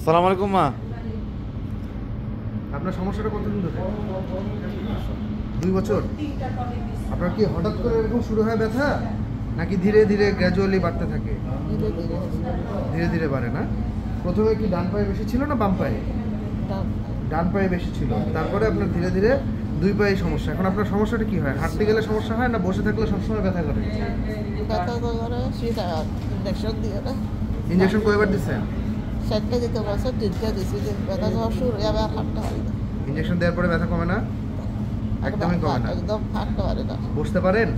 সালাম আলাইকুম মা। আপনার সমস্যাটা কতদিন ধরে? 2 বছর। আপনার কি হঠাৎ করে এরকম শুরু হয় ব্যথা, নাকি ধীরে ধীরে গ্র্যাজুয়ালি বাড়তে থাকে? ধীরে ধীরে বাড়ে না? প্রথমে কি ডান পায়ে বেশি ছিল না বাম পায়ে? ডান পায়ে বেশি ছিল, তারপরে আপনার ধীরে ধীরে 2 পায়ে সমস্যা। এখন আপনার সমস্যাটা কি হয়? হাঁটতে গেলে সমস্যা হয়, না বসে থাকলে সবসময় ব্যথা করে? ইঞ্জেকশন কয়বার দিচ্ছেন? ইঞ্জেকশন দেওয়ার পরে ব্যথা কমে না? একদমই কমে না? বসতে পারেন?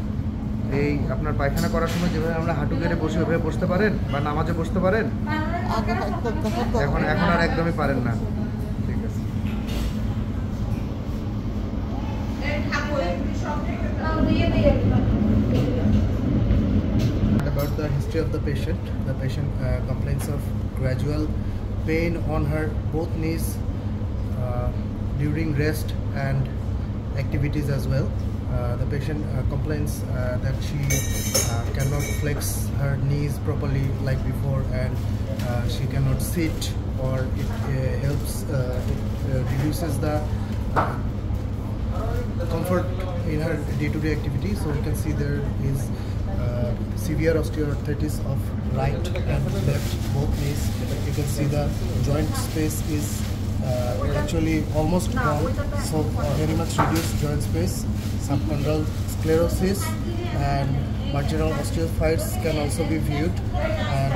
এই আপনার পায়খানা করার সময় যেভাবে আমরা হাঁটু গেড়ে বসে ওইভাবে বসতে পারেন, বা নামাজে বসতে পারেন? এখন এখন আর একদমই পারেন না। ঠিক আছে। About the history of the patient complains of gradual pain on her both knees during rest and activities as well. The patient complains that she cannot flex her knees properly like before, and she cannot sit, or it helps, it reduces the comfort in her day-to-day activity. So you can see there is severe osteoarthritis of right and left both knees. You can see the joint space is actually almost gone, so very much reduced joint space. Subchondral sclerosis and marginal osteophytes can also be viewed, and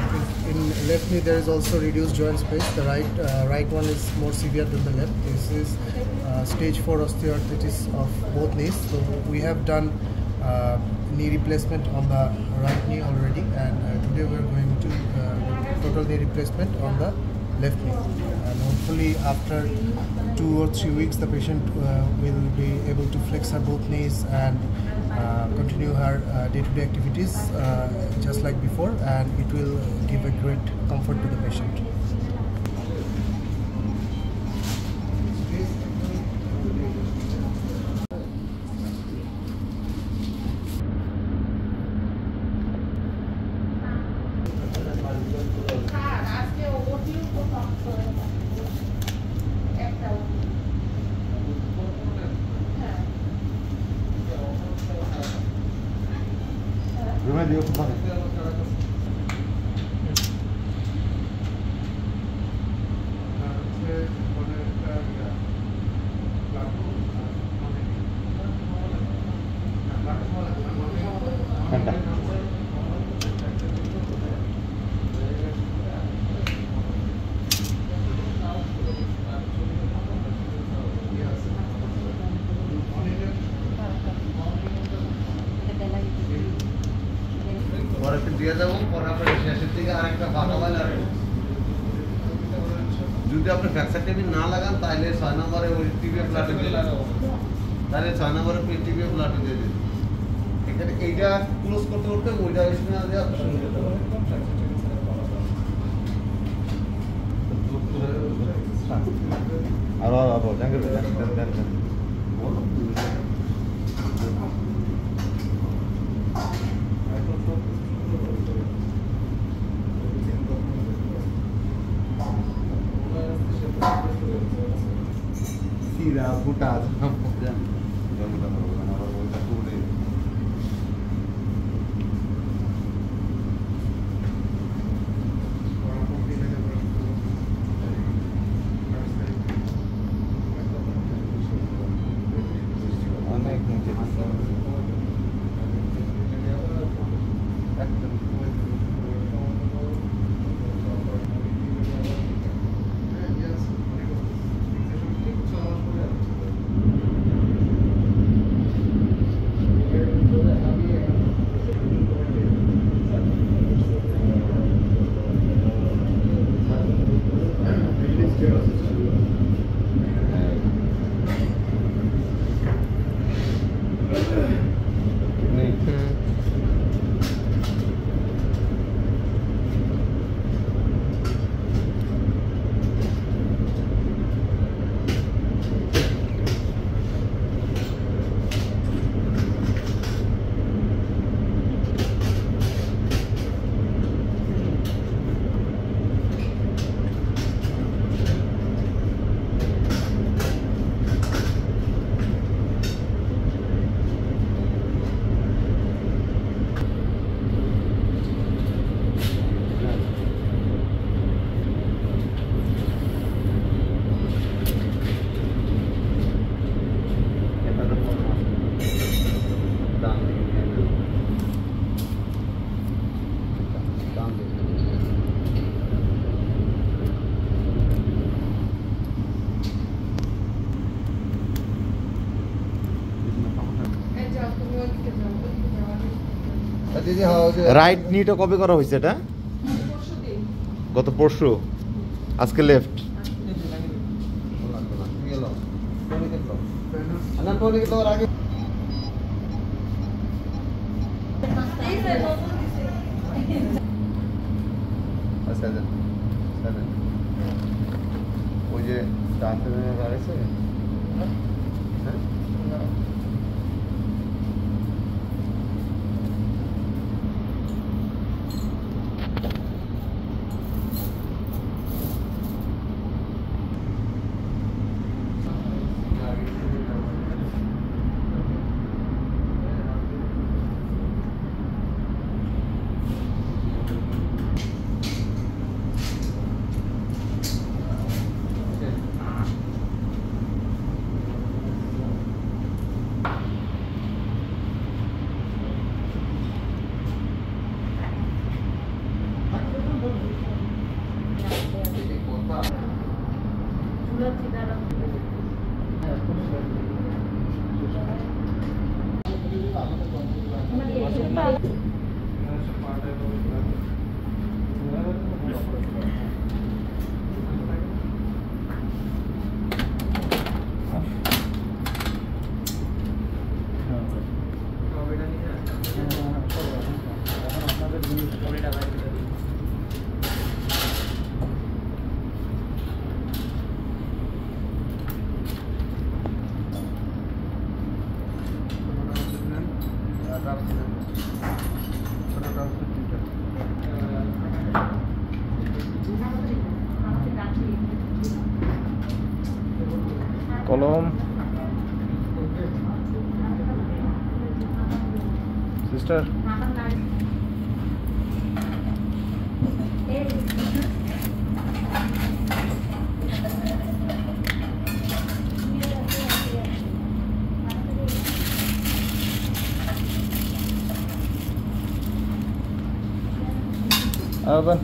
in left knee there is also reduced joint space. The right one is more severe than the left. This is stage 4 osteoarthritis of both knees. So we have done knee replacement on the right knee already, and today we are going to total knee replacement on the left knee, and hopefully after 2 or 3 weeks the patient will be able to flex her both knees and continue her day-to-day activities just like before, and it will give a great comfort to the patient. যদি আপনি fracture table না লাগান তাহলে 6 নম্বরে ওই টিবিএ প্লাটে দিয়ে দেবেন, তাহলে 6 নম্বরে টিবিএ প্লাটে দিয়ে দেবেন। এখানে এইটা ক্লোজ করতে করতে ওইটা এসে না দেওয়া শুরু করতে পারে। আর জাঙ্গির Tira, putado. রাইট নিটা কবে করা হয়েছে এটা? গত পরশু। আজকে লেফট। ওই যে আছে কলম সিস্টার আবার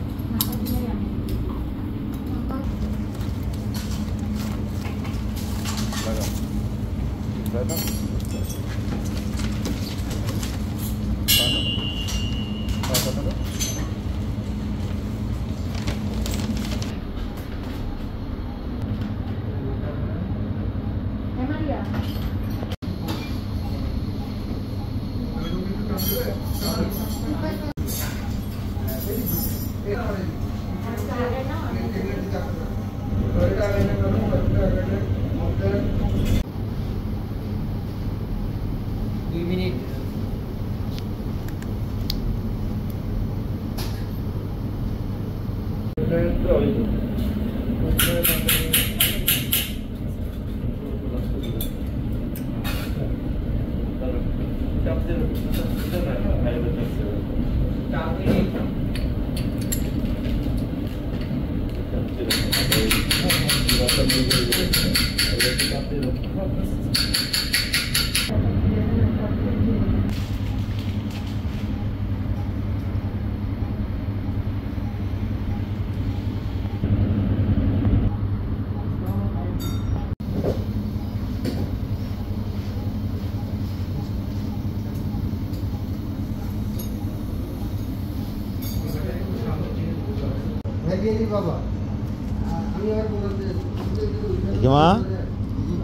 মা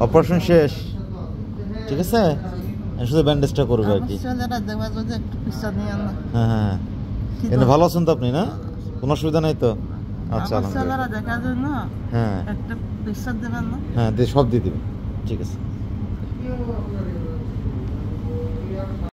অপারেশন শেষ, ঠিক আছে, শুধু ব্যান্ডেজটা করবে আর কি। হ্যাঁ হ্যাঁ, কিন্তু ভালো আছেন তো আপনি? না, কোনো অসুবিধা নাই তো? আচ্ছা, হ্যাঁ হ্যাঁ, সব দিয়ে দিবেন, ঠিক আছে।